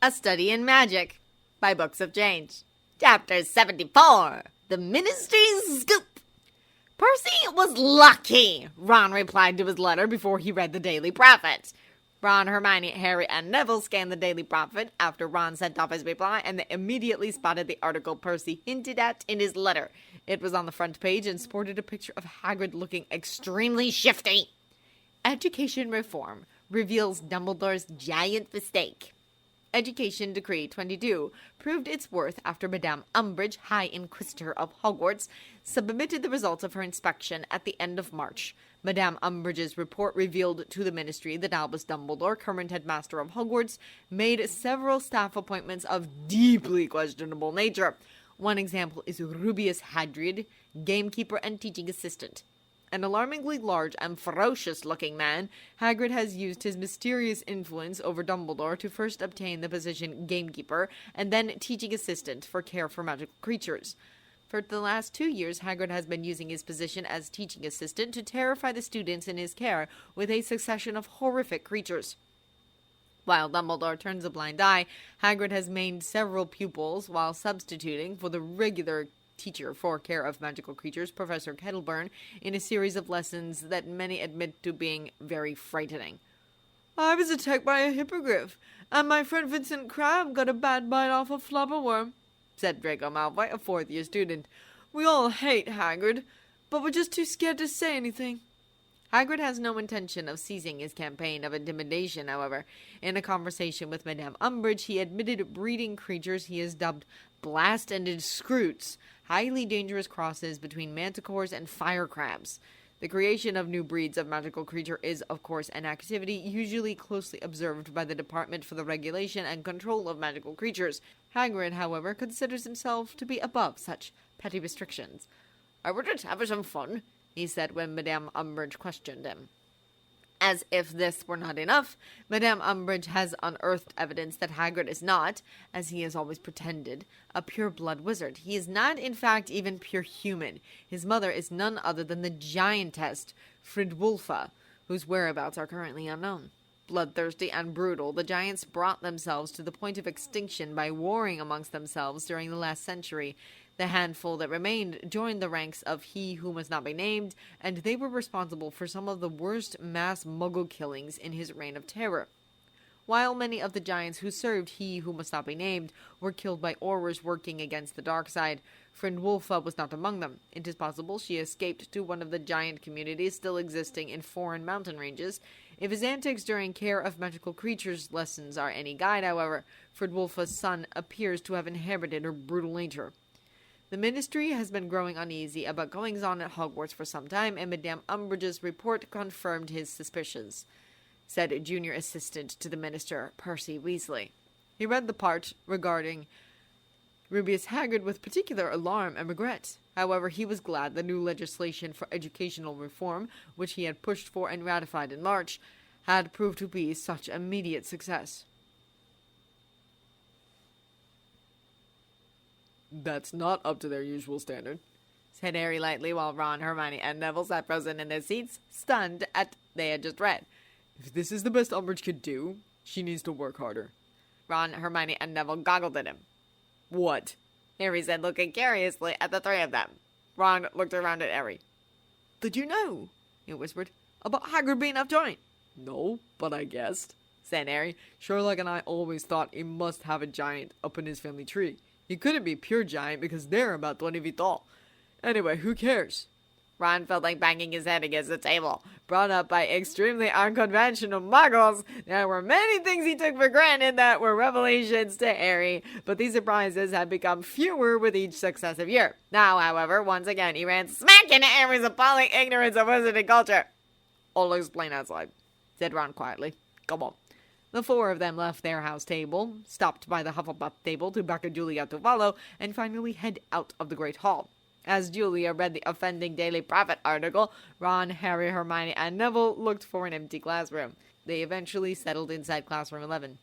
A Study in Magic by Books of Change. Chapter 74, The Ministry's Scoop. Percy was lucky, Ron replied to his letter before he read the Daily Prophet. Ron, Hermione, Harry, and Neville scanned the Daily Prophet after Ron sent off his reply, and they immediately spotted the article Percy hinted at in his letter. It was on the front page and sported a picture of Hagrid looking extremely shifty. Education reform reveals Dumbledore's giant mistake. Education Decree 22 proved its worth after Madame Umbridge, High Inquisitor of Hogwarts, submitted the results of her inspection at the end of March. Madame Umbridge's report revealed to the Ministry that Albus Dumbledore, current headmaster of Hogwarts, made several staff appointments of deeply questionable nature. One example is Rubeus Hagrid, gamekeeper and teaching assistant. An alarmingly large and ferocious-looking man, Hagrid has used his mysterious influence over Dumbledore to first obtain the position gamekeeper and then teaching assistant for care for magical creatures. For the last 2 years, Hagrid has been using his position as teaching assistant to terrify the students in his care with a succession of horrific creatures. While Dumbledore turns a blind eye, Hagrid has made several pupils while substituting for the regular teacher for care of magical creatures, Professor Kettleburn, in a series of lessons that many admit to being very frightening. "I was attacked by a hippogriff, and my friend Vincent Crabbe got a bad bite off a flubberworm," said Draco Malfoy, a fourth-year student. "We all hate Hagrid, but we're just too scared to say anything." Hagrid has no intention of ceasing his campaign of intimidation, however. In a conversation with Madame Umbridge, he admitted breeding creatures he has dubbed blast-ended scroots, highly dangerous crosses between manticores and fire crabs. The creation of new breeds of magical creature is, of course, an activity usually closely observed by the Department for the Regulation and Control of Magical Creatures. Hagrid, however, considers himself to be above such petty restrictions. "I were just having some fun," he said when Madame Umbridge questioned him. As if this were not enough, Madame Umbridge has unearthed evidence that Hagrid is not, as he has always pretended, a pure-blood wizard. He is not, in fact, even pure human. His mother is none other than the giantess Fridwulfa, whose whereabouts are currently unknown. Bloodthirsty and brutal, the giants brought themselves to the point of extinction by warring amongst themselves during the last century. The handful that remained joined the ranks of He Who Must Not Be Named, and they were responsible for some of the worst mass muggle killings in his reign of terror. While many of the giants who served He Who Must Not Be Named were killed by Aurors working against the dark side, Fridwulfa was not among them. It is possible she escaped to one of the giant communities still existing in foreign mountain ranges. If his antics during care of magical creatures lessons are any guide, however, Fridwulfa's son appears to have inherited her brutal nature. The Ministry has been growing uneasy about goings-on at Hogwarts for some time, and Madame Umbridge's report confirmed his suspicions, said a junior assistant to the Minister, Percy Weasley. He read the part regarding Rubeus Hagrid with particular alarm and regret. However, he was glad the new legislation for educational reform, which he had pushed for and ratified in March, had proved to be such immediate success. "That's not up to their usual standard," said Harry lightly, while Ron, Hermione, and Neville sat frozen in their seats, stunned at they had just read. "If this is the best Umbridge could do, she needs to work harder." Ron, Hermione, and Neville goggled at him. "What?" Harry said, looking curiously at the three of them. Ron looked around at Harry. "Did you know," he whispered, "about Hagrid being half-giant?" "No, but I guessed," said Harry. "Sherlock and I always thought he must have a giant up in his family tree. He couldn't be pure giant because they're about 20 feet tall. Anyway, who cares?" Ron felt like banging his head against the table. Brought up by extremely unconventional muggles, there were many things he took for granted that were revelations to Harry, but these surprises had become fewer with each successive year. Now, however, once again, he ran smack into Harry's appalling ignorance of wizarding culture. "I'll explain outside," said Ron quietly. "Come on." The four of them left their house table, stopped by the Hufflepuff table to beckon Julia to follow, and finally head out of the Great Hall. As Julia read the offending Daily Prophet article, Ron, Harry, Hermione, and Neville looked for an empty classroom. They eventually settled inside classroom 11.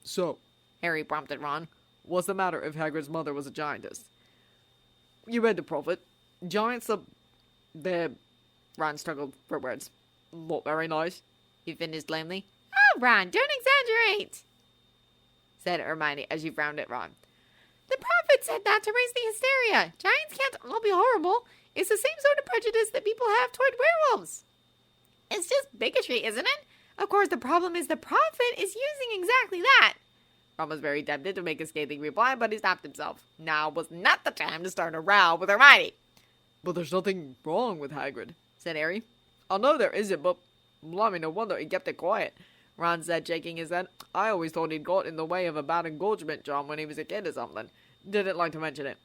"So," Harry prompted Ron, "what's the matter if Hagrid's mother was a giantess?" "You read the Prophet. Giants are... they're..." Ron struggled for words. "Not very nice," he finished lamely. "Oh, Ron, don't exaggerate," said Hermione as she frowned at Ron. The prophet said that to raise the hysteria. Giants can't all be horrible. It's the same sort of prejudice that people have toward werewolves. It's just bigotry, isn't it? Of course, the problem is the prophet is using exactly that. Ron was very tempted to make a scathing reply, but he stopped himself. Now was not the time to start a row with Hermione. But there's nothing wrong with Hagrid, said Harry. I know there isn't, but blimey, no wonder he kept it quiet, Ron said, shaking his head. I always thought he'd got in the way of a bad engorgement job when he was a kid or something. Didn't like to mention it.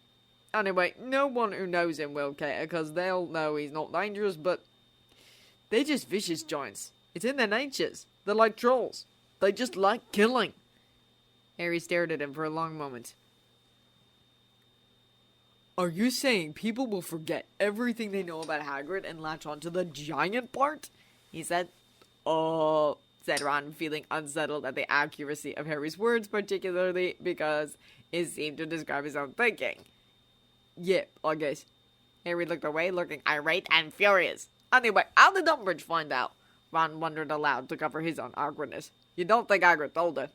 Anyway, no one who knows him will care, because they'll know he's not dangerous, but they're just vicious giants. It's in their natures. They're like trolls. They just like killing. Harry stared at him for a long moment. Are you saying people will forget everything they know about Hagrid and latch on to the giant part? He said. Said Ron, feeling unsettled at the accuracy of Harry's words, particularly because it seemed to describe his own thinking. Yeah, I guess. Harry looked away, looking irate and furious. Anyway, how did Umbridge find out? Ron wondered aloud to cover his own awkwardness. You don't think Hagrid told her?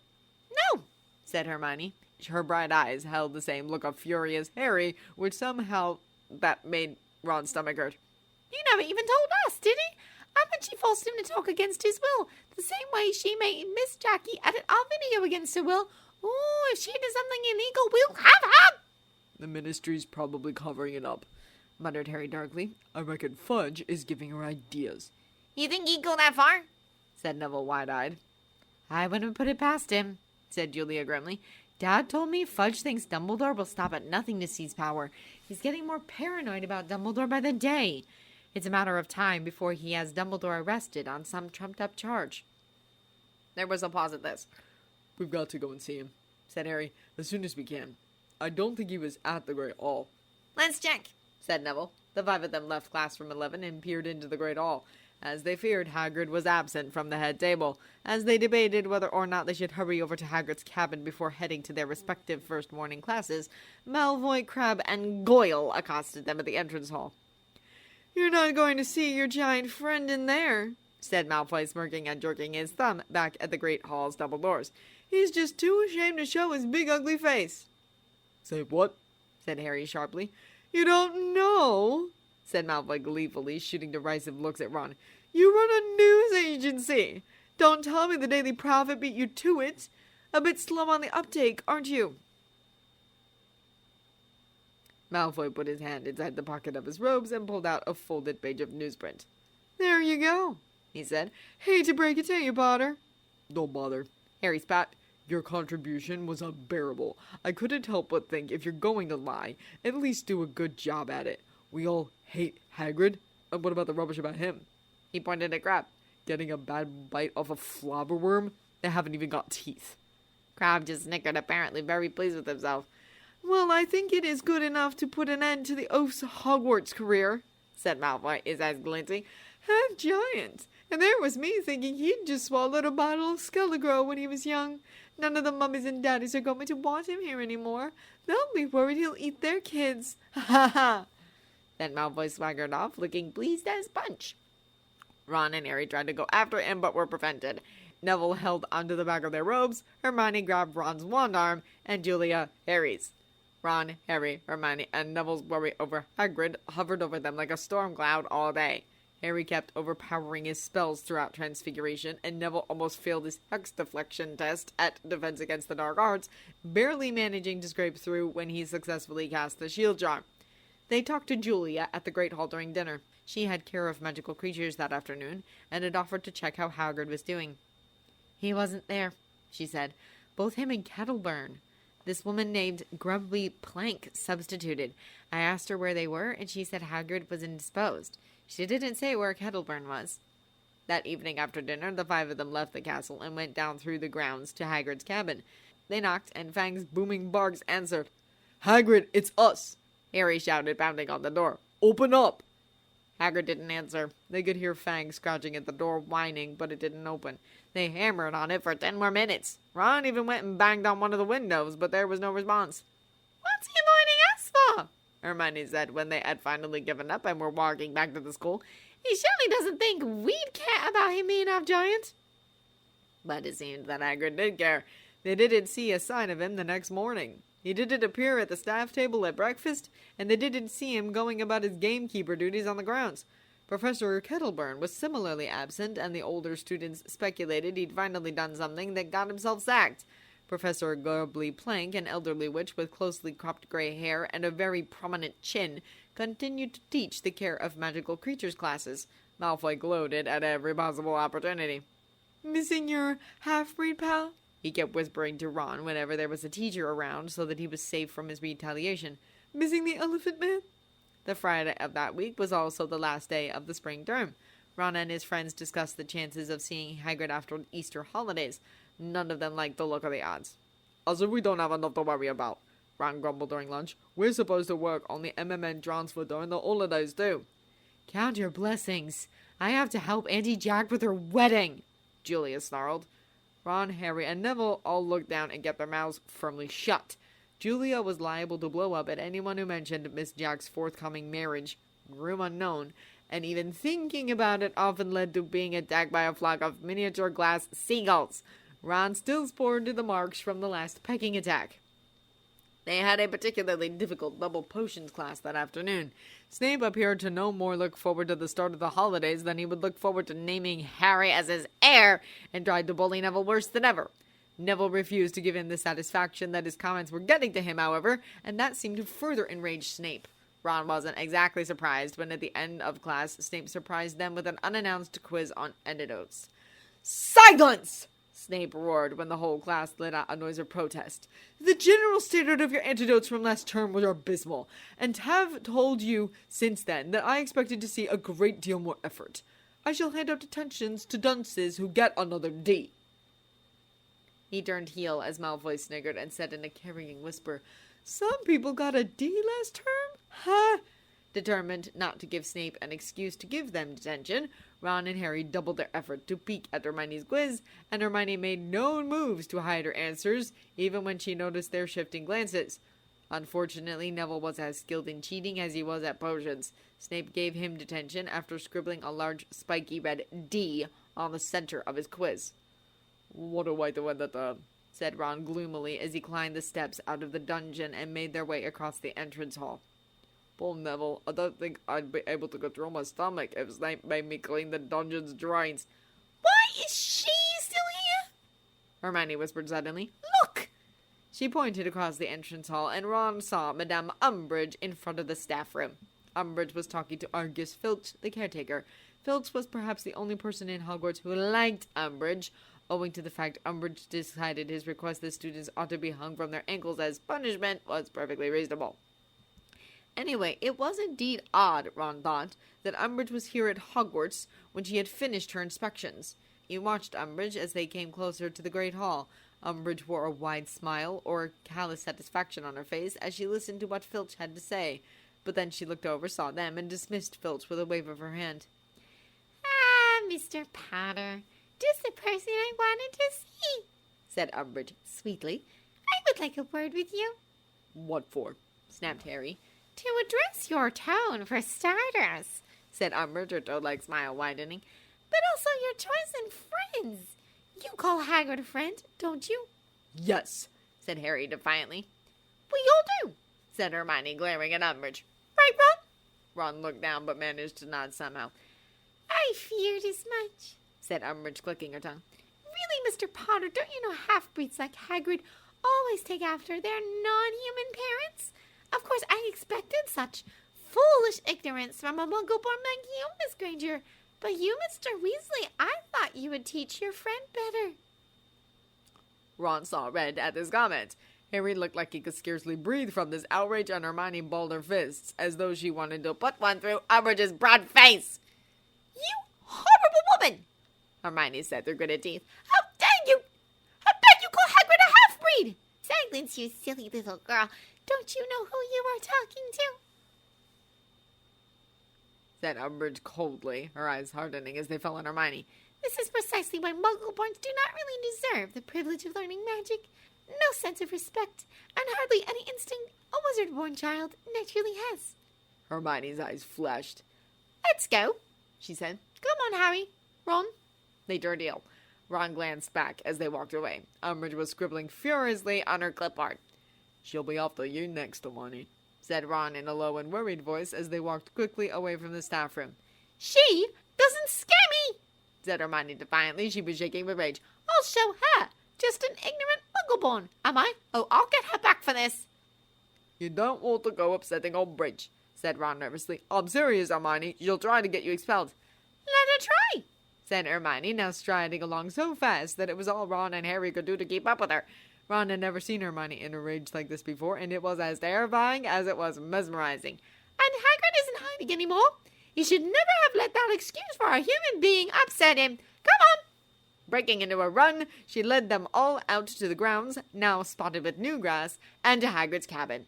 No, said Hermione. Her bright eyes held the same look of fury as Harry, which somehow that made Ron's stomach hurt. He never even told us, did he? I bet she forced him to talk against his will, the same way she made Miss Jackie edit our video against her will. Oh, if she did something illegal, we'll have her! The Ministry's probably covering it up, muttered Harry darkly. I reckon Fudge is giving her ideas. You think he'd go that far? Said Neville wide-eyed. I wouldn't put it past him, said Julia grimly. Dad told me Fudge thinks Dumbledore will stop at nothing to seize power. He's getting more paranoid about Dumbledore by the day. It's a matter of time before he has Dumbledore arrested on some trumped-up charge. There was a pause at this. We've got to go and see him, said Harry, as soon as we can. I don't think he was at the Great Hall. Let's check, said Neville. The five of them left classroom 11 and peered into the Great Hall. As they feared, Hagrid was absent from the head table. As they debated whether or not they should hurry over to Hagrid's cabin before heading to their respective first morning classes, Malfoy, Crabbe, and Goyle accosted them at the entrance hall. You're not going to see your giant friend in there, said Malfoy, smirking and jerking his thumb back at the Great Hall's double doors. He's just too ashamed to show his big ugly face. Say what? Said Harry sharply. You don't know, said Malfoy gleefully, shooting derisive looks at Ron. You run a news agency. Don't tell me the Daily Prophet beat you to it. A bit slow on the uptake, aren't you? Malfoy put his hand inside the pocket of his robes and pulled out a folded page of newsprint. There you go, he said. Hate to break it to you, Potter. Don't bother, Harry spat. Your contribution was unbearable. I couldn't help but think if you're going to lie, at least do a good job at it. We all hate Hagrid. And what about the rubbish about him? He pointed at Crabbe. Getting a bad bite off a flabberworm? They haven't even got teeth. Crabbe just snickered, apparently very pleased with himself. Well, I think it is good enough to put an end to the oaf's Hogwarts career, said Malfoy, his eyes glinting. Half giant. And there was me thinking he'd just swallowed a bottle of Skelligro when he was young. None of the mummies and daddies are going to want him here anymore. They'll be worried he'll eat their kids. Ha ha ha. Then Malfoy swaggered off, looking pleased as punch. Ron and Harry tried to go after him, but were prevented. Neville held onto the back of their robes, Hermione grabbed Ron's wand arm, and Julia, Harry's. Ron, Harry, Hermione, and Neville's worry over Hagrid hovered over them like a storm cloud all day. Harry kept overpowering his spells throughout Transfiguration, and Neville almost failed his hex deflection test at Defense Against the Dark Arts, barely managing to scrape through when he successfully cast the shield jar. They talked to Julia at the Great Hall during dinner. She had care of magical creatures that afternoon, and had offered to check how Hagrid was doing. He wasn't there, she said. Both him and Kettleburn. This woman named Grubbly Plank substituted. I asked her where they were, and she said Hagrid was indisposed. She didn't say where Kettleburn was. That evening after dinner, the five of them left the castle and went down through the grounds to Hagrid's cabin. They knocked, and Fang's booming barks answered. Hagrid, it's us! Harry shouted, pounding on the door. Open up! Hagrid didn't answer. They could hear Fang scratching at the door, whining, but it didn't open. They hammered on it for 10 more minutes. Ron even went and banged on one of the windows, but there was no response. What's he avoiding us for? Hermione said when they had finally given up and were walking back to the school. He surely doesn't think we'd care about him being half giant. But it seemed that Hagrid did care. They didn't see a sign of him the next morning. He didn't appear at the staff table at breakfast, and they didn't see him going about his gamekeeper duties on the grounds. Professor Kettleburn was similarly absent, and the older students speculated he'd finally done something that got himself sacked. Professor Gurbly Plank, an elderly witch with closely cropped gray hair and a very prominent chin, continued to teach the care of magical creatures classes. Malfoy gloated at every possible opportunity. "Missing your half-breed pal?" he kept whispering to Ron whenever there was a teacher around so that he was safe from his retaliation. "Missing the Elephant Man?" The Friday of that week was also the last day of the spring term. Ron and his friends discussed the chances of seeing Hagrid after Easter holidays. None of them liked the look of the odds. "As if we don't have enough to worry about," Ron grumbled during lunch. "We're supposed to work on the MMN transfer during the holidays, too." "Count your blessings. I have to help Auntie Jack with her wedding," Julia snarled. Ron, Harry, and Neville all looked down and kept their mouths firmly shut. Julia was liable to blow up at anyone who mentioned Miss Jack's forthcoming marriage, groom unknown, and even thinking about it often led to being attacked by a flock of miniature glass seagulls. Ron still sported the marks from the last pecking attack. They had a particularly difficult double potions class that afternoon. Snape appeared to no more look forward to the start of the holidays than he would look forward to naming Harry as his heir, and tried to bully Neville worse than ever. Neville refused to give him the satisfaction that his comments were getting to him, however, and that seemed to further enrage Snape. Ron wasn't exactly surprised when at the end of class, Snape surprised them with an unannounced quiz on antidotes. "Silence!" Snape roared when the whole class let out a noise of protest. "The general standard of your antidotes from last term was abysmal, and have told you since then that I expected to see a great deal more effort. I shall hand out detentions to dunces who get another D." He turned heel as Malfoy sniggered and said in a carrying whisper, "Some people got a D last term? Huh?" Determined not to give Snape an excuse to give them detention, Ron and Harry doubled their effort to peek at Hermione's quiz, and Hermione made no moves to hide her answers, even when she noticed their shifting glances. Unfortunately, Neville was as skilled in cheating as he was at potions. Snape gave him detention after scribbling a large spiky red D on the center of his quiz. "What a way to end the term," said Ron gloomily as he climbed the steps out of the dungeon and made their way across the entrance hall. "Poor Neville, I don't think I'd be able to control my stomach if Snape made me clean the dungeon's drains." "Why is she still here?" Hermione whispered suddenly. "Look!" She pointed across the entrance hall, and Ron saw Madame Umbridge in front of the staff room. Umbridge was talking to Argus Filch, the caretaker. Filch was perhaps the only person in Hogwarts who liked Umbridge, owing to the fact Umbridge decided his request that students ought to be hung from their ankles as punishment was perfectly reasonable. Anyway, it was indeed odd, Ron thought, that Umbridge was here at Hogwarts when she had finished her inspections. He watched Umbridge as they came closer to the Great Hall. Umbridge wore a wide smile or callous satisfaction on her face as she listened to what Filch had to say. But then she looked over, saw them, and dismissed Filch with a wave of her hand. "Ah, Mr. Potter, just the person I wanted to see," said Umbridge sweetly. "I would like a word with you." "What for?" snapped Harry. "To address your tone, for starters," said Umbridge, her toad-like smile widening. "But also your choice in friends. You call Hagrid a friend, don't you?" "Yes," said Harry defiantly. "We all do," said Hermione, glaring at Umbridge. "Right, Ron?" Ron looked down, but managed to nod somehow. "I feared as much," said Umbridge, clicking her tongue. "Really, Mr. Potter, don't you know half-breeds like Hagrid always take after their non-human parents? Of course, I expected such foolish ignorance from a muggle-born like you, Miss Granger. But you, Mr. Weasley, I thought you would teach your friend better." Ron saw red at this comment. Harry looked like he could scarcely breathe from this outrage, and Hermione balled her fists, as though she wanted to put one through Umbridge's broad face. "You horrible woman!" Hermione said through gritted teeth. "How dare you! How dare you call Hagrid a half-breed!" "Silence, you silly little girl. Don't you know who you are talking to?" said Umbridge coldly, her eyes hardening as they fell on Hermione. "This is precisely why muggle-borns do not really deserve the privilege of learning magic. No sense of respect, and hardly any instinct a wizard-born child naturally has." Hermione's eyes flashed. "Let's go," she said. "Come on, Harry. Ron." They turned heel. Ron glanced back as they walked away. Umbridge was scribbling furiously on her clipboard. "She'll be after you next, Hermione," said Ron in a low and worried voice as they walked quickly away from the staff room. She doesn't scare me, said Hermione defiantly. She was shaking with rage. I'll show her. Just an ignorant muggle-born, am I? Oh, I'll get her back for this. "You don't want to go upsetting Umbridge," said Ron nervously. "I'm serious, Hermione. She'll try to get you expelled." Let her try, said Hermione, now striding along so fast that it was all Ron and Harry could do to keep up with her. Ron had never seen Hermione in a rage like this before, and it was as terrifying as it was mesmerizing. And Hagrid isn't hiding anymore. You should never have let that excuse for a human being upset him. Come on. Breaking into a run, she led them all out to the grounds, now spotted with new grass, and to Hagrid's cabin.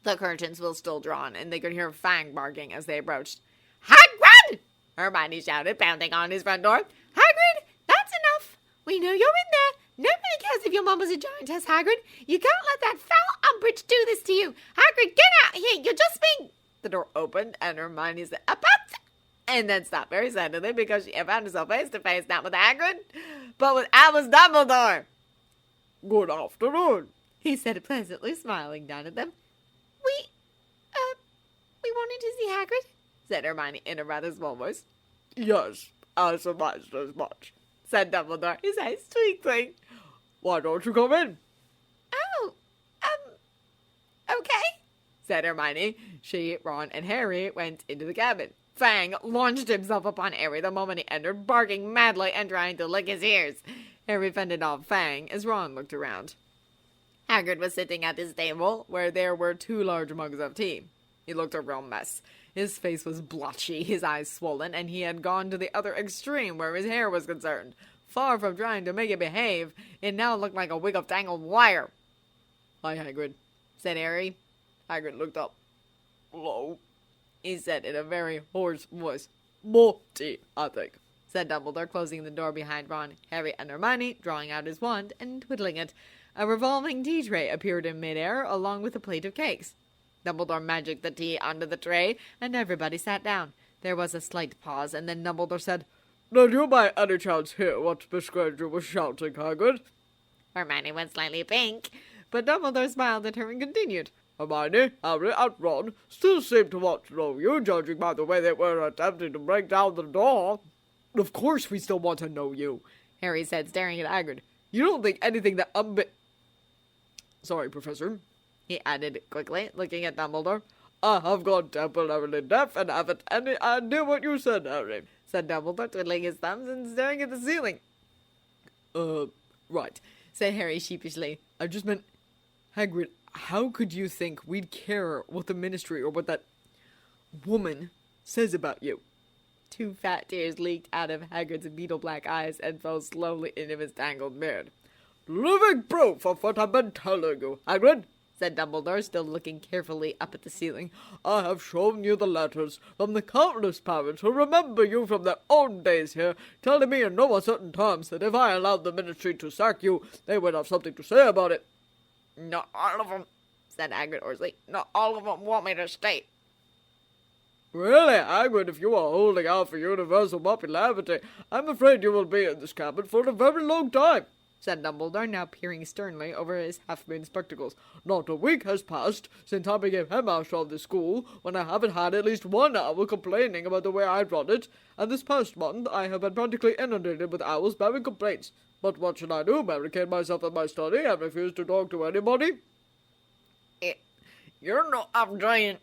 The curtains were still drawn, and they could hear Fang barking as they approached. Hagrid! Hermione shouted, pounding on his front door. Hagrid, that's enough. We know you're in there. Nobody cares if your mum was a giantess, Hagrid. You can't let that foul Umbridge do this to you. Hagrid, get out here. You're just being... The door opened, and Hermione said, "Up!" and then stopped very suddenly because she had found herself face to face not with Hagrid, but with Albus Dumbledore. "Good afternoon," he said pleasantly, smiling down at them. We wanted to see Hagrid, said Hermione in a rather small voice. "Yes, I surmised as much," said Dumbledore, his eyes twinkling. "Why don't you come in?" Oh, okay, said Hermione. She, Ron, and Harry went into the cabin. Fang launched himself upon Harry the moment he entered, barking madly and trying to lick his ears. Harry fended off Fang as Ron looked around. Hagrid was sitting at his table, where there were 2 large mugs of tea. He looked a real mess. His face was blotchy, his eyes swollen, and he had gone to the other extreme where his hair was concerned. Far from trying to make it behave, it now looked like a wig of tangled wire. "Hi, Hagrid," said Harry. Hagrid looked up. "Hello," he said in a very hoarse voice. "More tea, I think," said Dumbledore, closing the door behind Ron, Harry, and Hermione, drawing out his wand and twiddling it. A revolving tea tray appeared in midair, along with a plate of cakes. Dumbledore magicked the tea onto the tray, and everybody sat down. There was a slight pause, and then Dumbledore said, "Did you by any chance hear what Miss Granger was shouting, Hagrid?" Hermione went slightly pink, but Dumbledore smiled at her and continued. "Hermione, Harry, and Ron still seem to want to know you, judging by the way they were attempting to break down the door." "Of course we still want to know you," Harry said, staring at Hagrid. "You don't think anything that Sorry, Professor," he added quickly, looking at Dumbledore. "I have gone temporarily deaf and haven't any idea what you said, Harry," said Dumbledore, twiddling his thumbs and staring at the ceiling. Right," said Harry sheepishly. "I just meant, Hagrid, how could you think we'd care what the Ministry or what that woman says about you?" 2 fat tears leaked out of Hagrid's beetle-black eyes and fell slowly into his tangled beard. "Living proof of what I've been telling you, Hagrid," said Dumbledore, still looking carefully up at the ceiling. "I have shown you the letters from the countless parents who remember you from their own days here, telling me in no uncertain terms that if I allowed the Ministry to sack you, they would have something to say about it." "Not all of them," said Hagrid hoarsely. "Not all of them want me to stay." "Really, Hagrid, if you are holding out for universal popularity, I'm afraid you will be in this cabin for a very long time," said Dumbledore, now peering sternly over his half-moon spectacles. "Not a week has passed since I became headmaster of this school when I haven't had at least 1 hour complaining about the way I run it, and this past month I have been practically inundated with owls bearing complaints. But what should I do? Barricade myself in my study and refuse to talk to anybody?" "You're not a giant,"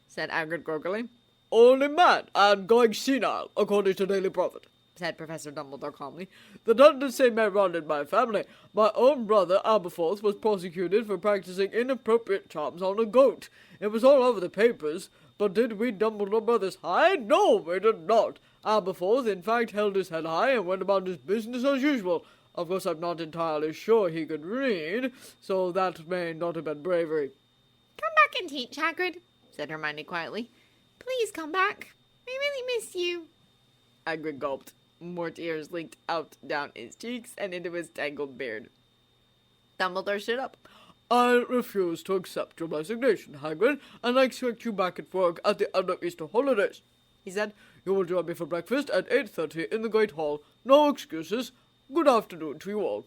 said Hagrid groggily. "Only mad and going senile, according to Daily Prophet," said Professor Dumbledore calmly. "The tendency may run in my family. My own brother, Aberforth, was prosecuted for practicing inappropriate charms on a goat. It was all over the papers. But did we Dumbledore brothers hide? No, we did not. Aberforth, in fact, held his head high and went about his business as usual. Of course, I'm not entirely sure he could read, so that may not have been bravery." Come back and teach, Hagrid, said Hermione quietly. Please come back. We really miss you. Hagrid gulped. More tears leaked out down his cheeks and into his tangled beard. Dumbledore stood up. "I refuse to accept your resignation, Hagrid, and I expect you back at work at the end of Easter holidays," he said. "You will join me for breakfast at 8:30 in the Great Hall. No excuses. Good afternoon to you all.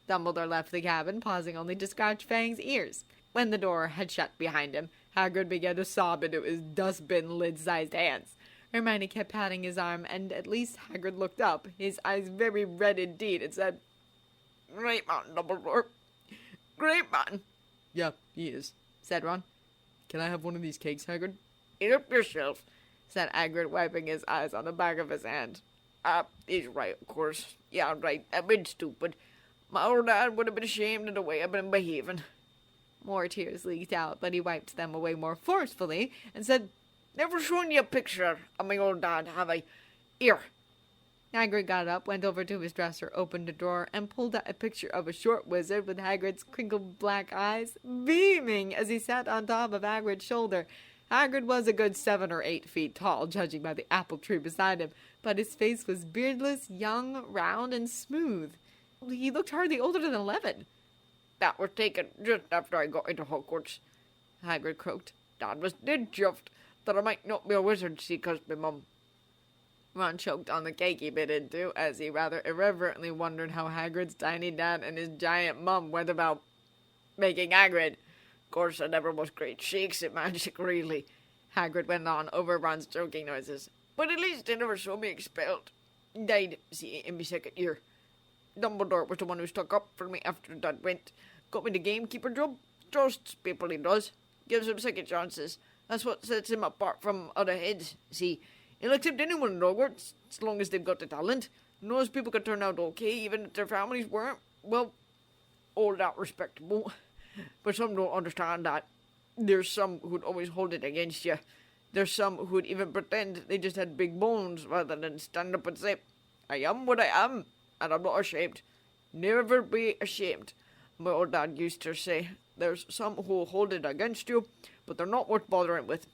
Dumbledore left the cabin, pausing only to scratch Fang's ears. When the door had shut behind him, Hagrid began to sob into his dustbin lid-sized hands. Hermione kept patting his arm, and at least Hagrid looked up, his eyes very red indeed, and said, Great man, Dumbledore. Great man. Yeah, he is, said Ron. Can I have one of these cakes, Hagrid? Eat up yourself, said Hagrid, wiping his eyes on the back of his hand. He's right, of course. Yeah, right. I've been stupid. My old dad would have been ashamed of the way I've been behaving. More tears leaked out, but he wiped them away more forcefully and said, Never shown you a picture of my old dad, have I? Here. Hagrid got up, went over to his dresser, opened a drawer, and pulled out a picture of a short wizard with Hagrid's crinkled black eyes, beaming as he sat on top of Hagrid's shoulder. Hagrid was a good 7 or 8 feet tall, judging by the apple tree beside him, but his face was beardless, young, round, and smooth. He looked hardly older than 11. That was taken just after I got into Hogwarts, Hagrid croaked. Dad was dead chuffed that I might not be a wizard, see, 'cause my mum. Ron choked on the cake he bit into, as he rather irreverently wondered how Hagrid's tiny dad and his giant mum went about making Hagrid. Course I never was great shakes at magic, really, Hagrid went on over Ron's choking noises. But at least they never saw me expelled. Died, see, in my second year. Dumbledore was the one who stuck up for me after Dad went. Got me the gamekeeper job. Trusts people, he does. Gives them second chances. That's what sets him apart from other heads, see. He'll accept anyone in Hogwarts, as long as they've got the talent. Knows people can turn out okay, even if their families weren't, well, all that respectable. But some don't understand that. There's some who'd always hold it against you. There's some who'd even pretend they just had big bones rather than stand up and say, I am what I am, and I'm not ashamed. Never be ashamed. My old dad used to say, there's some who'll hold it against you, but they're not worth bothering with.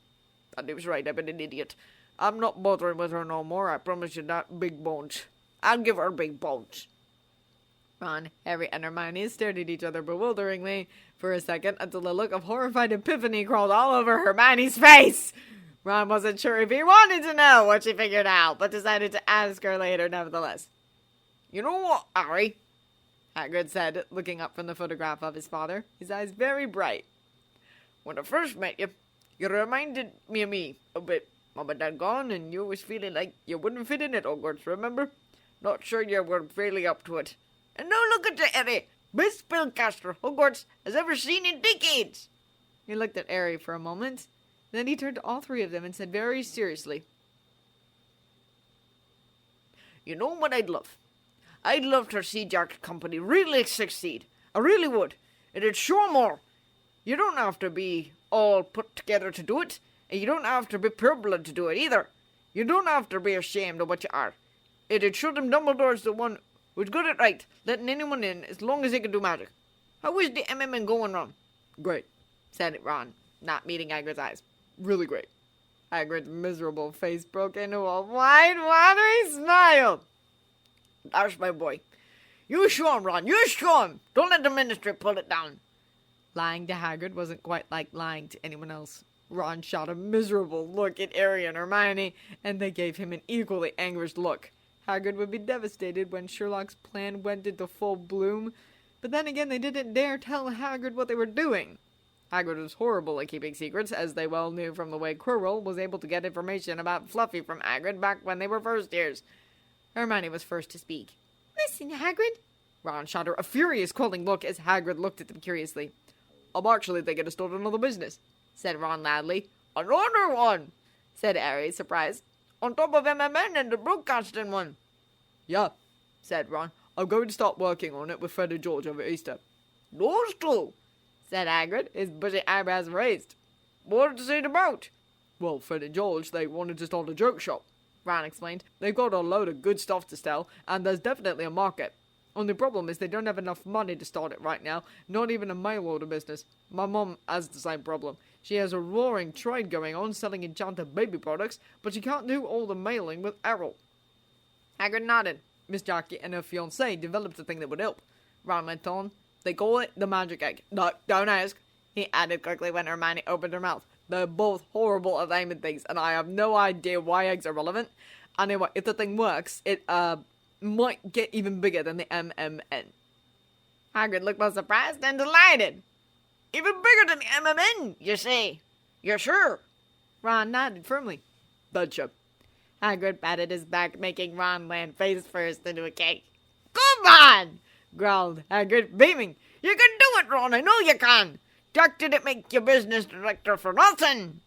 And he was right, I've been an idiot. I'm not bothering with her no more, I promise you that, big bones. I'll give her big bones. Ron, Harry, and Hermione stared at each other bewilderingly for a second until a look of horrified epiphany crawled all over Hermione's face. Ron wasn't sure if he wanted to know what she figured out, but decided to ask her later nevertheless. You know what, Harry? Hagrid said, looking up from the photograph of his father, his eyes very bright. When I first met you, you reminded me of me a bit. Mum and Dad gone, and you was feeling like you wouldn't fit in at Hogwarts, remember? Not sure you were really up to it. And now look at you, Harry. Best spellcaster Hogwarts has ever seen in decades. He looked at Harry for a moment. Then he turned to all three of them and said very seriously, You know what I'd love? I'd love to see Jack's company really succeed. I really would. It'd show more. You don't have to be all put together to do it, and you don't have to be pureblood to do it either. You don't have to be ashamed of what you are. It'd show them Dumbledore's the one who's good at right, letting anyone in as long as they can do magic. How is the MMN going, Ron? Great, said Ron, not meeting Hagrid's eyes. really great. Hagrid's miserable face broke into a wide, watery smile. That's my boy. You show him, Ron. You show him. Don't let the ministry pull it down. Lying to Hagrid wasn't quite like lying to anyone else. Ron shot a miserable look at Harry and Hermione, and they gave him an equally anguished look. Hagrid would be devastated when Sherlock's plan went into full bloom, but then again they didn't dare tell Hagrid what they were doing. Hagrid was horrible at keeping secrets, as they well knew from the way Quirrell was able to get information about Fluffy from Hagrid back when they were first years. Hermione was first to speak. Listen, Hagrid. Ron shot her a furious, calling look as Hagrid looked at them curiously. I'm actually thinking to start another business, said Ron loudly. Another one, said Harry, surprised. On top of MMN and the broadcasting one. Yeah, said Ron. I'm going to start working on it with Fred and George over Easter. Those two, said Hagrid, his bushy eyebrows raised. What's it about? Well, Fred and George, they wanted to start a joke shop, Ron explained. They've got a load of good stuff to sell, and there's definitely a market. Only problem is they don't have enough money to start it right now, not even a mail order business. My mum has the same problem. She has a roaring trade going on selling enchanted baby products, but she can't do all the mailing with Errol. Hagrid nodded. Miss Jackie and her fiancé developed a thing that would help. Ron went on. They call it the magic egg. No, don't ask, he added quickly when Hermione opened her mouth. They're both horrible at naming things, and I have no idea why eggs are relevant. Anyway, if the thing works, might get even bigger than the MMN. Hagrid looked both surprised and delighted. Even bigger than the MMN, you say? You're sure? Ron nodded firmly. Betcha. Hagrid patted his back, making Ron land face first into a cake. Come on! Growled Hagrid, beaming. You can do it, Ron. I know you can. Doc didn't make you business director for nothing.